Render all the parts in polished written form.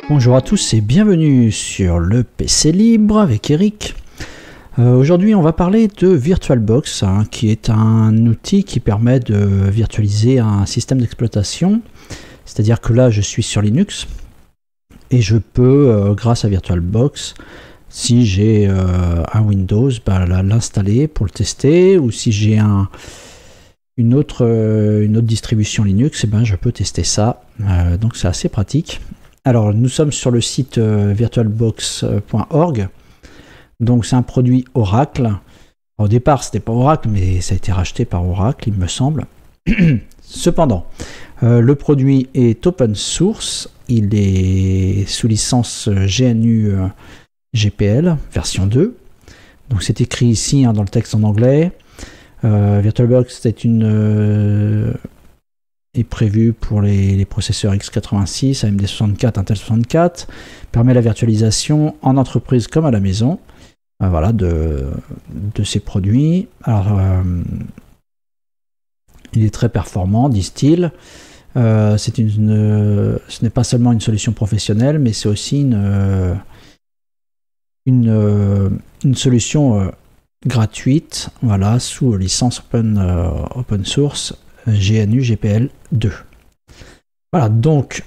Bonjour à tous et bienvenue sur le PC Libre avec Eric. Aujourd'hui on va parler de VirtualBox, qui est un outil qui permet de virtualiser un système d'exploitation. C'est-à-dire que là je suis sur Linux et je peux, grâce à VirtualBox, si j'ai un Windows, l'installer pour le tester, ou si j'ai une autre distribution Linux, je peux tester ça. Donc c'est assez pratique. Alors nous sommes sur le site virtualbox.org. Donc c'est un produit Oracle. Au départ c'était pas Oracle, mais ça a été racheté par Oracle, il me semble. Cependant, le produit est open source, il est sous licence GNU GPL version 2. Donc c'est écrit ici dans le texte en anglais. VirtualBox est prévu pour les processeurs x86, AMD 64, Intel 64, permet la virtualisation en entreprise comme à la maison, voilà, de ces produits. Alors, il est très performant, disent-ils. Ce n'est pas seulement une solution professionnelle, mais c'est aussi une solution gratuite, voilà, sous licence open source GNU GPL 2. Voilà, donc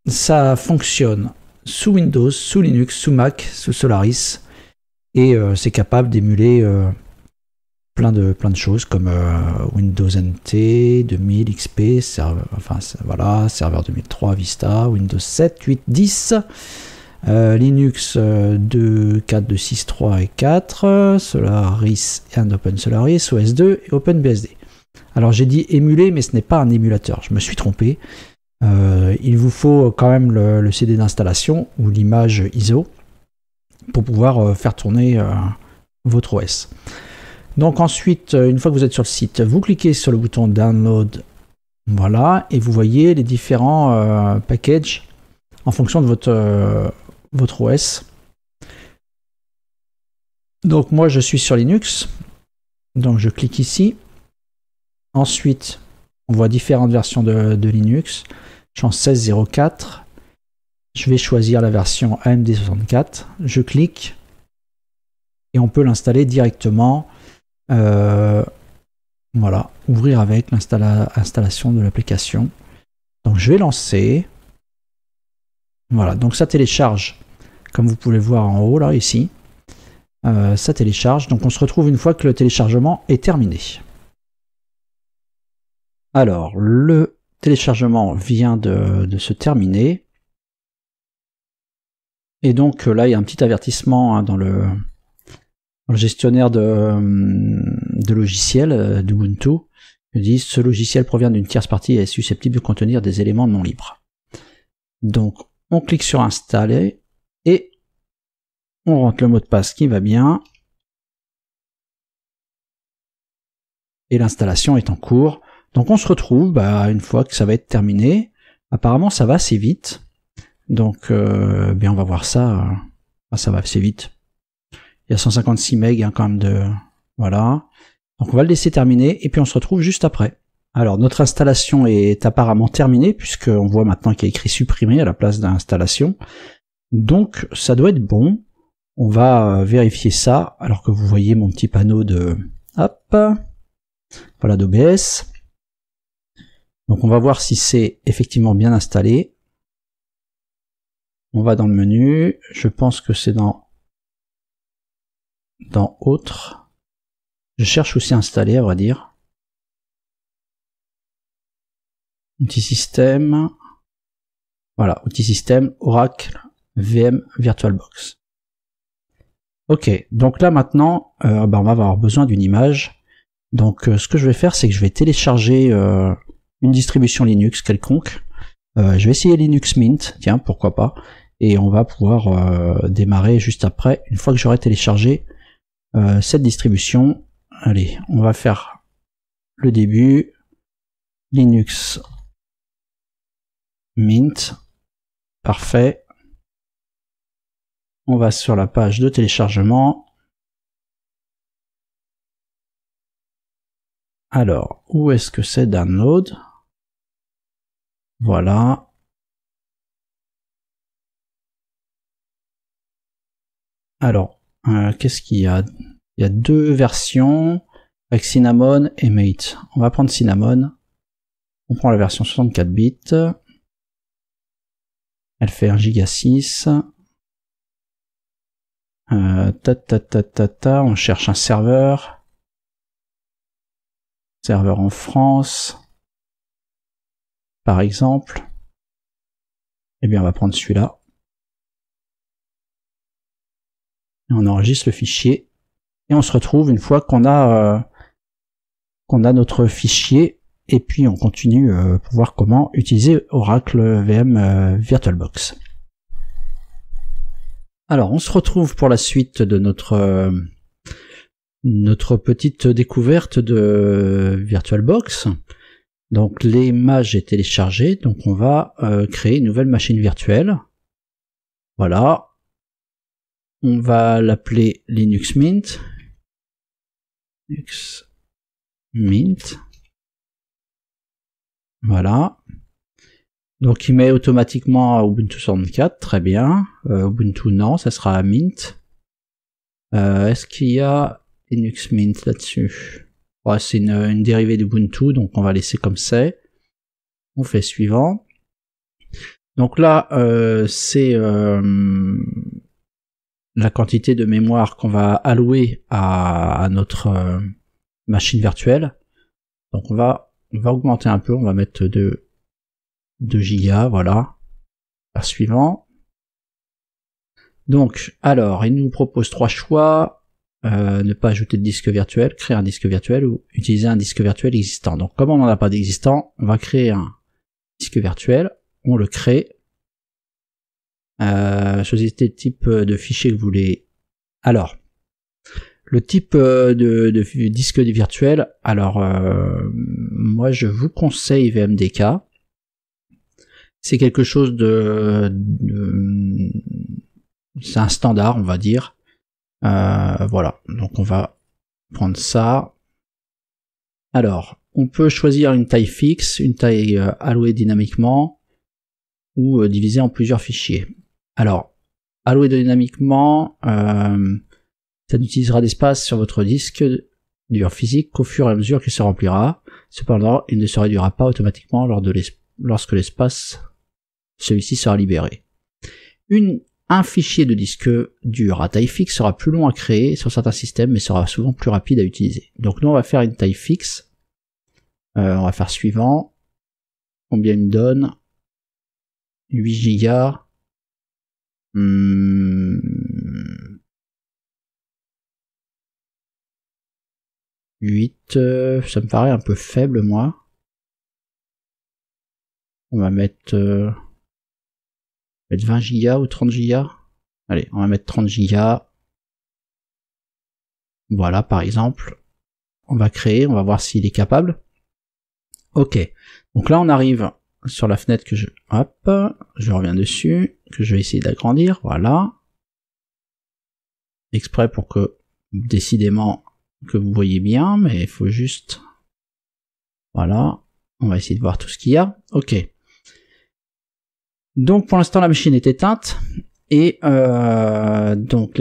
ça fonctionne sous Windows, sous Linux, sous Mac, sous Solaris, et c'est capable d'émuler plein de choses comme Windows NT, 2000, XP, serveur 2003, Vista, Windows 7, 8, 10, Linux 2, 4, 2, 6, 3 et 4, Solaris and Open Solaris, OS2 et OpenBSD. Alors j'ai dit émuler, mais ce n'est pas un émulateur, je me suis trompé. Il vous faut quand même le CD d'installation ou l'image ISO pour pouvoir faire tourner votre OS. Donc ensuite, une fois que vous êtes sur le site, vous cliquez sur le bouton Download, voilà, et vous voyez les différents packages en fonction de votre OS. Donc moi je suis sur Linux, donc je clique ici. Ensuite, on voit différentes versions de Linux. Je suis en 16.04. Je vais choisir la version AMD 64. Je clique et on peut l'installer directement. Voilà, ouvrir avec l'installation de l'application. Donc je vais lancer. Voilà, donc ça télécharge, comme vous pouvez le voir en haut là, ici. Ça télécharge. Donc on se retrouve une fois que le téléchargement est terminé. Alors, le téléchargement vient de se terminer. Et donc là, il y a un petit avertissement dans le gestionnaire de logiciels d'Ubuntu. Il dit « Ce logiciel provient d'une tierce partie et est susceptible de contenir des éléments non libres. » Donc, on clique sur « Installer » et on rentre le mot de passe qui va bien. Et l'installation est en cours. Donc on se retrouve une fois que ça va être terminé. Apparemment ça va assez vite. Donc on va voir ça. Ça va assez vite. Il y a 156 MB quand même voilà. Donc on va le laisser terminer et puis on se retrouve juste après. Alors notre installation est apparemment terminée puisqu'on voit maintenant qu'il y a écrit supprimer à la place d'installation. Donc ça doit être bon. On va vérifier ça alors que vous voyez mon petit panneau voilà, d'OBS. Donc on va voir si c'est effectivement bien installé. On va dans le menu. Je pense que c'est dans Autre. Je cherche où c'est installé, à vrai dire. Outils système. Voilà, outils système, Oracle, VM, VirtualBox. Ok, donc là maintenant, on va avoir besoin d'une image. Donc ce que je vais faire, c'est que je vais télécharger une distribution Linux quelconque. Je vais essayer Linux Mint, tiens, pourquoi pas. Et on va pouvoir démarrer juste après, une fois que j'aurai téléchargé cette distribution. Allez, on va faire le début. Linux Mint. Parfait. On va sur la page de téléchargement. Alors, où est-ce que c'est Download? Voilà. Alors, qu'est-ce qu'il y a? Il y a deux versions avec Cinnamon et Mate. On va prendre Cinnamon. On prend la version 64 bits. Elle fait 1,6 Go. On cherche un serveur. Serveur en France. Par exemple. Eh bien, on va prendre celui-là. Et on enregistre le fichier. Et on se retrouve une fois qu'on a notre fichier. Et puis, on continue pour voir comment utiliser Oracle VM VirtualBox. Alors, on se retrouve pour la suite de notre petite découverte de VirtualBox. Donc, l'image est téléchargée. Donc, on va créer une nouvelle machine virtuelle. Voilà. On va l'appeler Linux Mint. Linux Mint. Voilà. Donc il met automatiquement à Ubuntu 64, très bien. Ubuntu non, ça sera à Mint. Est-ce qu'il y a Linux Mint là-dessus? Ouais, c'est une dérivée d'Ubuntu, donc on va laisser comme c'est. On fait suivant. Donc là, c'est la quantité de mémoire qu'on va allouer à notre machine virtuelle. Donc on va augmenter un peu, on va mettre 2 gigas, voilà. Par suivant. Donc, alors, il nous propose 3 choix. Ne pas ajouter de disque virtuel, créer un disque virtuel ou utiliser un disque virtuel existant. Donc, comme on n'en a pas d'existant, on va créer un disque virtuel. On le crée. Choisissez le type de fichier que vous voulez. Alors, le type de disque virtuel, alors moi je vous conseille VMDK. C'est quelque chose c'est un standard, on va dire. Voilà, donc on va prendre ça. Alors, on peut choisir une taille fixe, une taille allouée dynamiquement, ou divisée en plusieurs fichiers. Alors, allouée dynamiquement, ça n'utilisera d'espace sur votre disque dur physique qu'au fur et à mesure qu'il se remplira. Cependant, il ne se réduira pas automatiquement lorsque l'espace, celui-ci sera libéré. Un fichier de disque dur à taille fixe sera plus long à créer sur certains systèmes, mais sera souvent plus rapide à utiliser. Donc nous, on va faire une taille fixe. On va faire suivant. Combien il me donne? 8 gigas. 8, ça me paraît un peu faible, moi. On va mettre 20 gigas ou 30 gigas. Allez, on va mettre 30 gigas. Voilà, par exemple. On va créer, on va voir s'il est capable. Ok. Donc là, on arrive sur la fenêtre que je reviens dessus, que je vais essayer d'agrandir. Voilà. Exprès pour que, décidément, que vous voyez bien, mais il faut juste... Voilà. On va essayer de voir tout ce qu'il y a. Ok. Donc pour l'instant la machine est éteinte et donc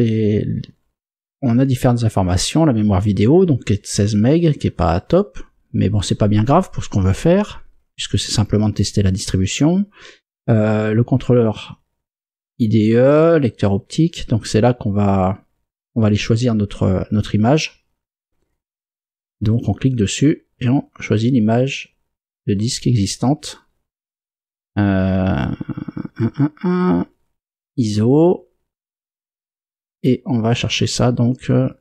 on a différentes informations, la mémoire vidéo donc qui est de 16 MB, qui est pas top, mais bon c'est pas bien grave pour ce qu'on veut faire puisque c'est simplement de tester la distribution. Le contrôleur IDE, lecteur optique, donc c'est là qu'on va aller choisir notre image. Donc on clique dessus et on choisit l'image de disque existante. ISO et on va chercher ça donc dans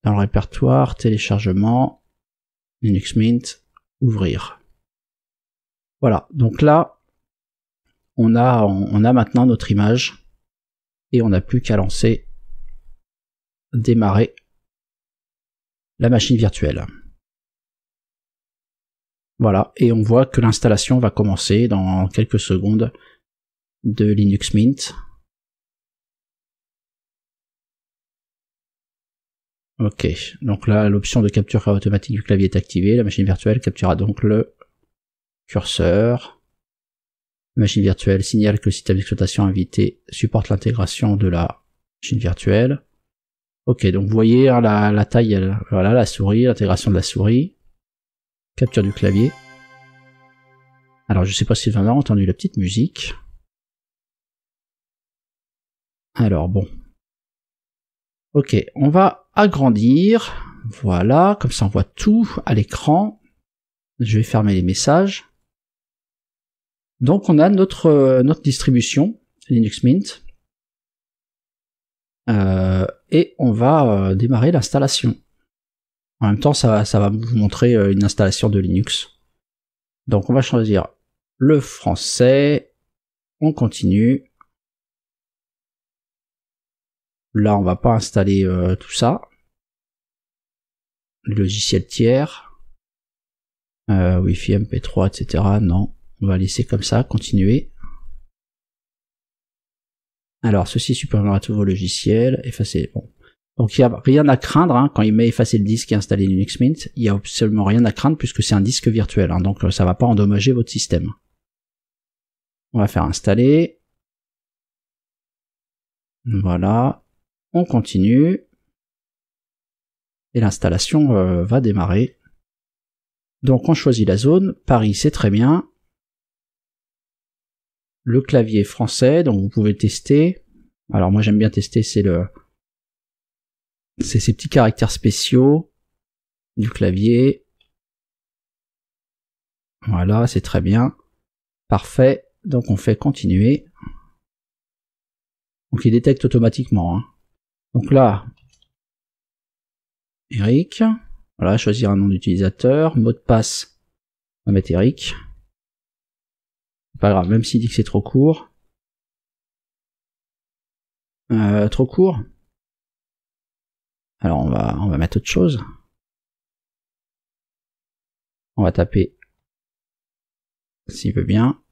le répertoire téléchargement Linux Mint, ouvrir. Voilà, donc là on a maintenant notre image et on n'a plus qu'à lancer, démarrer la machine virtuelle. Voilà, et on voit que l'installation va commencer dans quelques secondes de Linux Mint. Ok, donc là l'option de capture automatique du clavier est activée, la machine virtuelle capturera donc le curseur. La machine virtuelle signale que le système d'exploitation invité supporte l'intégration de la machine virtuelle. Ok, donc vous voyez hein, la taille, voilà, la souris, l'intégration de la souris, capture du clavier. Alors je sais pas si vous avez entendu la petite musique. Alors bon. Ok, on va agrandir. Voilà, comme ça on voit tout à l'écran. Je vais fermer les messages. Donc on a notre distribution Linux Mint. Et on va démarrer l'installation. En même temps, ça va vous montrer une installation de Linux. Donc on va choisir le français. On continue. Là, on va pas installer tout ça. Le logiciel tiers. Wi-Fi, MP3, etc. Non. On va laisser comme ça, continuer. Alors, ceci supprimera tous vos logiciels, effacer, bon. Donc, il n'y a rien à craindre, hein, quand il met effacer le disque et installer Linux Mint, il n'y a absolument rien à craindre puisque c'est un disque virtuel, hein, donc ça va pas endommager votre système. On va faire installer. Voilà. On continue. Et l'installation va démarrer. Donc, on choisit la zone. Paris, c'est très bien. Le clavier français, donc vous pouvez tester. Alors moi j'aime bien tester, c'est ces petits caractères spéciaux du clavier. Voilà, c'est très bien. Parfait. Donc on fait continuer. Donc il détecte automatiquement. Hein. Donc là, Eric. Voilà, choisir un nom d'utilisateur. Mot de passe, on va mettre Eric. Pas grave, même s'il dit que c'est trop court. Trop court. Alors on va mettre autre chose. On va taper s'il veut bien.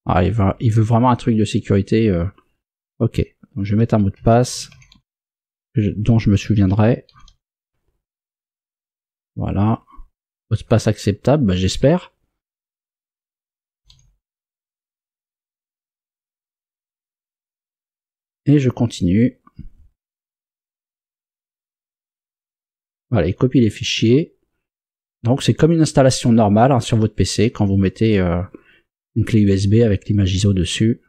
Ah, il veut vraiment un truc de sécurité. Ok, donc je vais mettre un mot de passe dont je me souviendrai. Voilà. Mot de passe acceptable, bah, j'espère. Et je continue. Voilà, il copie les fichiers. Donc c'est comme une installation normale hein, sur votre PC quand vous mettez une clé USB avec l'image ISO dessus.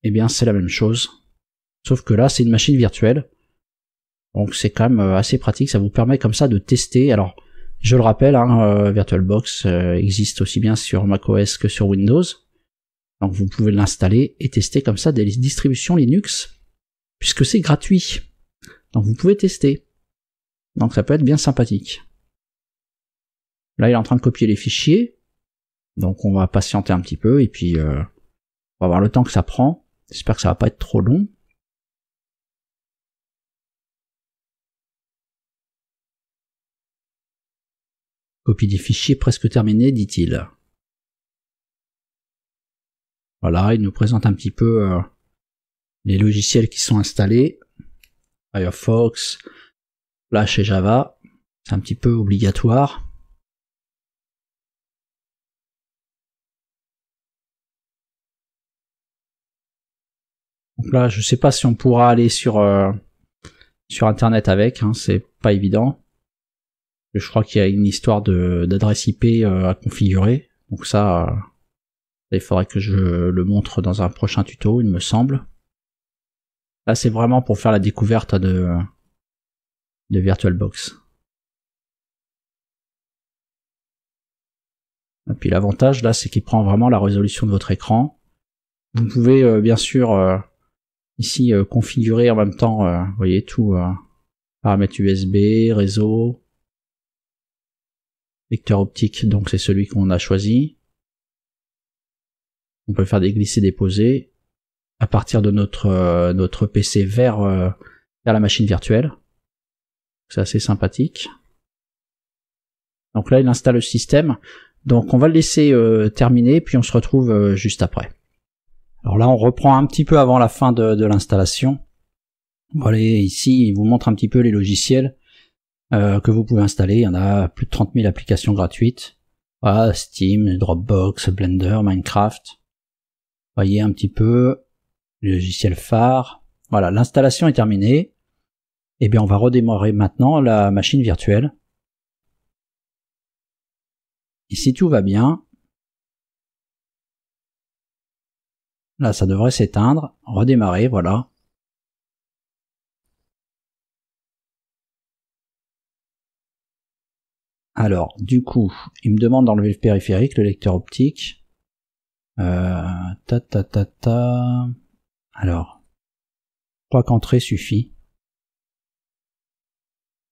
Eh bien c'est la même chose. Sauf que là c'est une machine virtuelle. Donc c'est quand même assez pratique, ça vous permet comme ça de tester. Alors je le rappelle, hein, VirtualBox existe aussi bien sur macOS que sur Windows. Donc vous pouvez l'installer et tester comme ça des distributions Linux, puisque c'est gratuit. Donc vous pouvez tester. Donc ça peut être bien sympathique. Là il est en train de copier les fichiers. Donc on va patienter un petit peu et puis on va voir le temps que ça prend. J'espère que ça va pas être trop long. Copie des fichiers presque terminée, dit-il. Voilà, il nous présente un petit peu les logiciels qui sont installés. Firefox, Flash et Java. C'est un petit peu obligatoire. Donc là, je sais pas si on pourra aller sur Internet avec, hein, c'est pas évident. Je crois qu'il y a une histoire d'adresse IP à configurer. Donc ça, il faudrait que je le montre dans un prochain tuto, il me semble. Là, c'est vraiment pour faire la découverte de VirtualBox. Et puis l'avantage, là, c'est qu'il prend vraiment la résolution de votre écran. Vous pouvez, bien sûr, ici, configurer en même temps, vous voyez, tout, paramètres USB, réseau, lecteur optique, donc c'est celui qu'on a choisi. On peut faire des glisser-déposer à partir de notre PC vers la machine virtuelle. C'est assez sympathique. Donc là, il installe le système. Donc on va le laisser terminer, puis on se retrouve juste après. Alors là, on reprend un petit peu avant la fin de l'installation. Voilà, ici, il vous montre un petit peu les logiciels que vous pouvez installer. Il y en a plus de 30 000 applications gratuites. Voilà, Steam, Dropbox, Blender, Minecraft. Vous voyez un petit peu le logiciel phare. Voilà, l'installation est terminée. Et bien, on va redémarrer maintenant la machine virtuelle. Et si tout va bien, là, ça devrait s'éteindre. Redémarrer, voilà. Alors, du coup, il me demande d'enlever le périphérique, le lecteur optique. Alors, je crois qu'entrée suffit.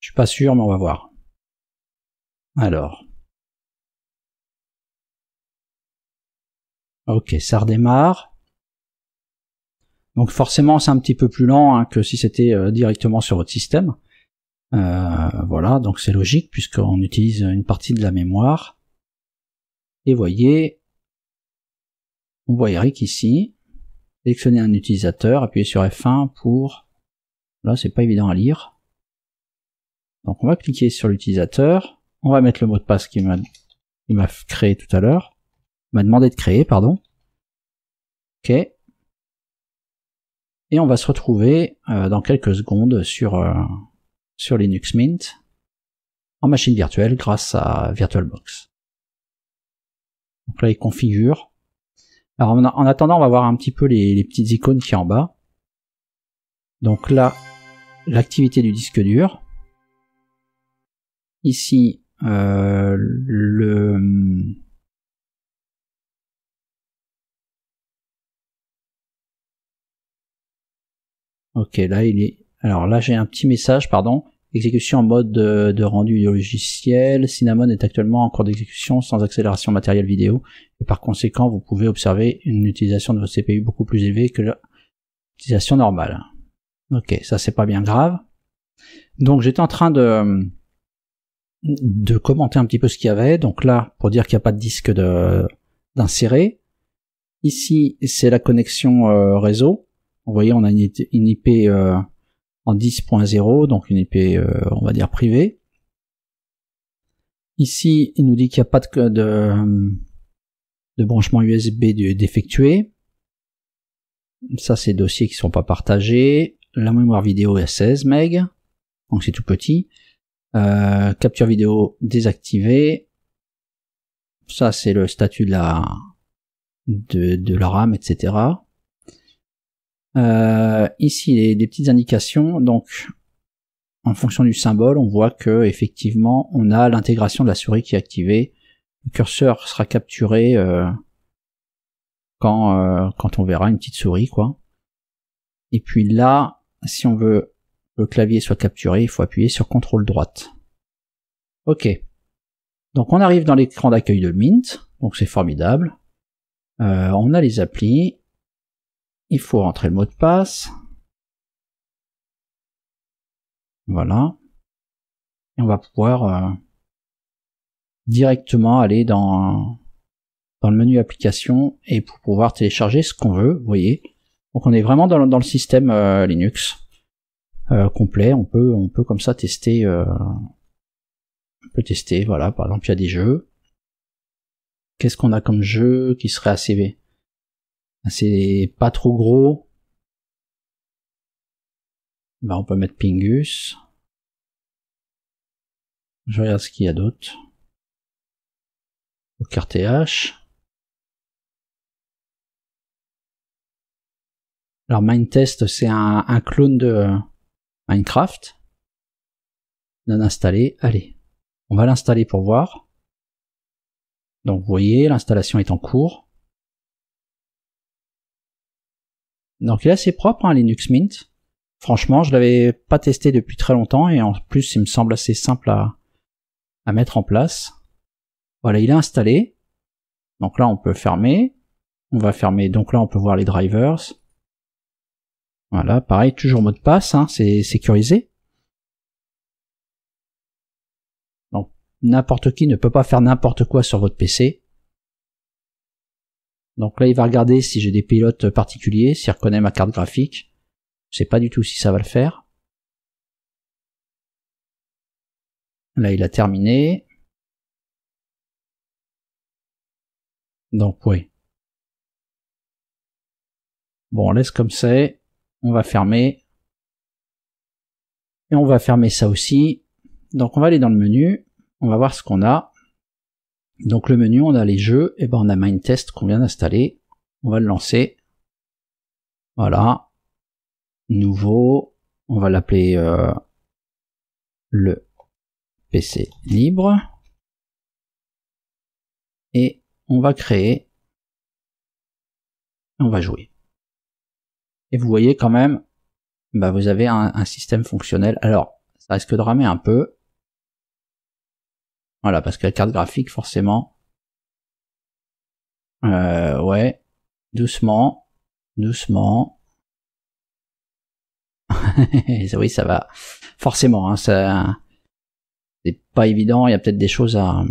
Je suis pas sûr, mais on va voir. Alors. Ok, ça redémarre. Donc forcément, c'est un petit peu plus lent hein, que si c'était directement sur votre système. Voilà, donc c'est logique puisqu'on utilise une partie de la mémoire. Et voyez, on voit Eric ici. Sélectionnez un utilisateur, appuyez sur F1 pour... Là, c'est pas évident à lire. Donc on va cliquer sur l'utilisateur. On va mettre le mot de passe qu'il m'a créé tout à l'heure. Il m'a demandé de créer, pardon. Ok. Et on va se retrouver dans quelques secondes sur Linux Mint en machine virtuelle grâce à VirtualBox. Donc là, il configure. Alors en attendant, on va voir un petit peu les petites icônes qui sont en bas. Donc là, l'activité du disque dur. Ici, Ok, là il est. Alors là, j'ai un petit message, pardon. Exécution en mode de rendu du logiciel. Cinnamon est actuellement en cours d'exécution sans accélération matérielle vidéo. Et par conséquent, vous pouvez observer une utilisation de votre CPU beaucoup plus élevée que l'utilisation normale. Ok, ça c'est pas bien grave. Donc j'étais en train de commenter un petit peu ce qu'il y avait. Donc là, pour dire qu'il n'y a pas de disque d'insérer. Ici, c'est la connexion réseau. Vous voyez, on a une IP en 10.0, donc une IP, on va dire, privée. Ici, il nous dit qu'il n'y a pas de branchement USB d'effectuer. Ça, c'est des dossiers qui ne sont pas partagés. La mémoire vidéo est 16 MB, donc c'est tout petit. Capture vidéo désactivée. Ça, c'est le statut de la RAM, etc. Ici, des petites indications. Donc, en fonction du symbole, on voit que effectivement, on a l'intégration de la souris qui est activée. Le curseur sera capturé quand on verra une petite souris, quoi. Et puis là, si on veut que le clavier soit capturé, il faut appuyer sur CTRL droite. Ok. Donc on arrive dans l'écran d'accueil de Mint, donc c'est formidable. On a les applis. Il faut rentrer le mot de passe. Voilà. Et on va pouvoir directement aller dans le menu application et pour pouvoir télécharger ce qu'on veut, vous voyez. Donc on est vraiment dans le système Linux complet. On peut comme ça tester. On peut tester, voilà. Par exemple, il y a des jeux. Qu'est-ce qu'on a comme jeu qui serait assez pas trop gros? Ben, on peut mettre Pingus. Je regarde ce qu'il y a d'autre. OCRTH. Alors Mindtest, c'est un clone de Minecraft. Non installé. Allez, on va l'installer pour voir. Donc vous voyez, l'installation est en cours. Donc il est assez propre, hein, Linux Mint. Franchement, je l'avais pas testé depuis très longtemps et en plus, il me semble assez simple à mettre en place. Voilà, il est installé. Donc là, on peut fermer. On va fermer. Donc là, on peut voir les drivers. Voilà, pareil, toujours mot de passe, hein, c'est sécurisé. Donc, n'importe qui ne peut pas faire n'importe quoi sur votre PC. Donc là, il va regarder si j'ai des pilotes particuliers, s'il reconnaît ma carte graphique. Je sais pas du tout si ça va le faire. Là, il a terminé. Donc oui. Bon, on laisse comme c'est. On va fermer. Et on va fermer ça aussi. Donc on va aller dans le menu. On va voir ce qu'on a. Donc le menu, on a les jeux. Et ben on a Mindtest qu'on vient d'installer. On va le lancer. Voilà. Nouveau. On va l'appeler le PC libre. Et on va créer. On va jouer. Et vous voyez quand même, bah vous avez un système fonctionnel. Alors, ça risque de ramer un peu. Voilà, parce que la carte graphique, forcément. Ouais. Doucement. Doucement. Oui, ça va. Forcément, hein, ça, c'est pas évident. Il y a peut-être des choses à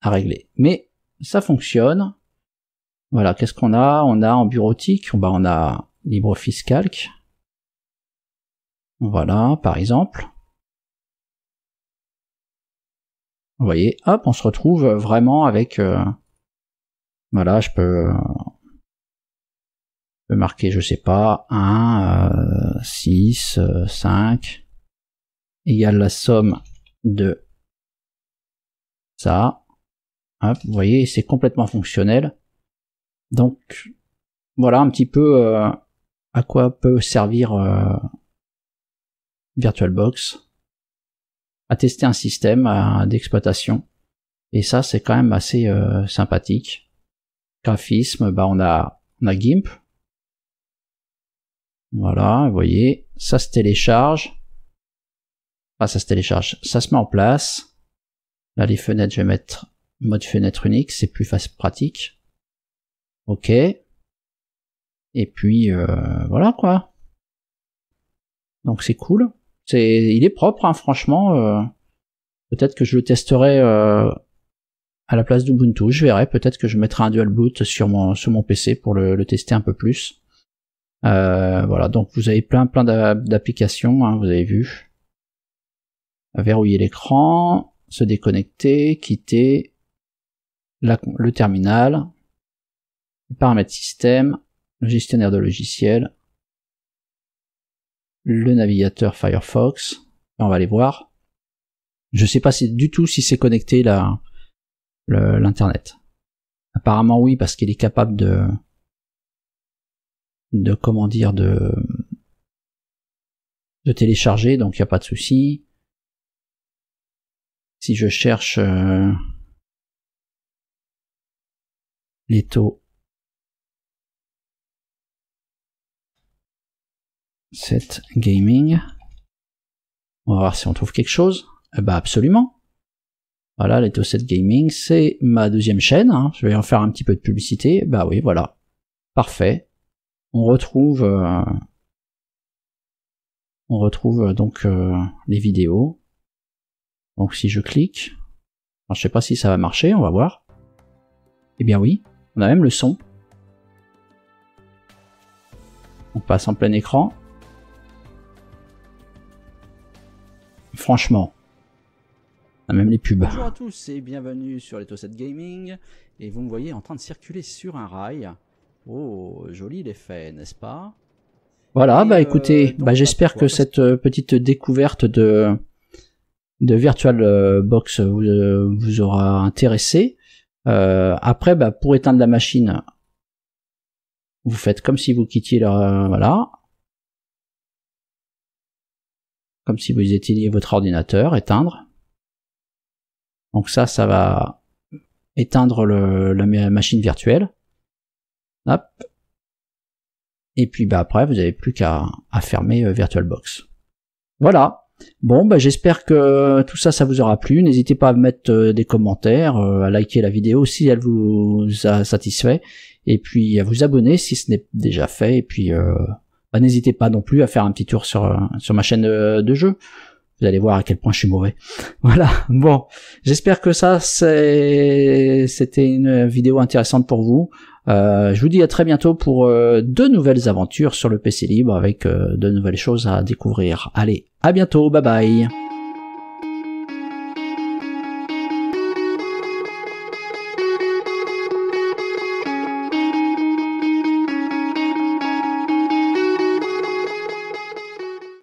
régler. Mais ça fonctionne. Voilà, qu'est-ce qu'on a? On a en bureautique, bah on a LibreOffice Calc. Voilà, par exemple. Vous voyez, hop, on se retrouve vraiment avec... voilà, je peux marquer, je sais pas, 1, 6, 5, égale la somme de ça. Hop, vous voyez, c'est complètement fonctionnel. Donc, voilà un petit peu à quoi peut servir VirtualBox, à tester un système d'exploitation. Et ça, c'est quand même assez sympathique. Graphisme, bah on a GIMP. Voilà, vous voyez, ça se télécharge. Ah, ça se télécharge, ça se met en place. Là, les fenêtres, je vais mettre mode fenêtre unique, c'est plus pratique. Ok. Et puis, voilà quoi. Donc c'est cool. Il est propre, hein, franchement. Peut-être que je le testerai à la place d'Ubuntu. Je verrai. Peut-être que je mettrai un dual boot sur mon PC pour le tester un peu plus. Voilà. Donc vous avez plein d'applications. Hein, vous avez vu. Verrouiller l'écran, se déconnecter, quitter le terminal, les paramètres système, le gestionnaire de logiciels, le navigateur Firefox. On va aller voir. Je sais pas du tout si c'est connecté là l'internet. Apparemment oui, parce qu'il est capable de comment dire de télécharger, donc il n'y a pas de souci. Si je cherche les taux 7 gaming, on va voir si on trouve quelque chose. Bah absolument. Voilà, les taux 7 gaming, c'est ma deuxième chaîne. Hein. Je vais en faire un petit peu de publicité. Bah oui, voilà. Parfait. On retrouve donc les vidéos. Donc si je clique, alors, je sais pas si ça va marcher, on va voir. Eh bien oui, on a même le son. On passe en plein écran. Franchement, on a même les pubs. Bonjour à tous et bienvenue sur les taux 7 Gaming. Et vous me voyez en train de circuler sur un rail. Oh, joli l'effet, n'est-ce pas? Voilà, bah écoutez, bah, j'espère que cette petite découverte de VirtualBox vous aura intéressé. Après, bah, pour éteindre la machine, vous faites comme si vous quittiez voilà. Comme si vous éteigniez votre ordinateur, éteindre. Donc ça va éteindre la machine virtuelle. Hop. Et puis bah après, vous n'avez plus qu'à fermer VirtualBox. Voilà. Bon, bah j'espère que tout ça vous aura plu. N'hésitez pas à mettre des commentaires, à liker la vidéo si elle vous a satisfait, et puis à vous abonner si ce n'est déjà fait. Et puis bah, n'hésitez pas non plus à faire un petit tour sur ma chaîne de jeu. Vous allez voir à quel point je suis mauvais. Voilà. Bon, j'espère que c'était une vidéo intéressante pour vous. Je vous dis à très bientôt pour de nouvelles aventures sur le PC libre avec de nouvelles choses à découvrir. Allez, à bientôt, bye bye.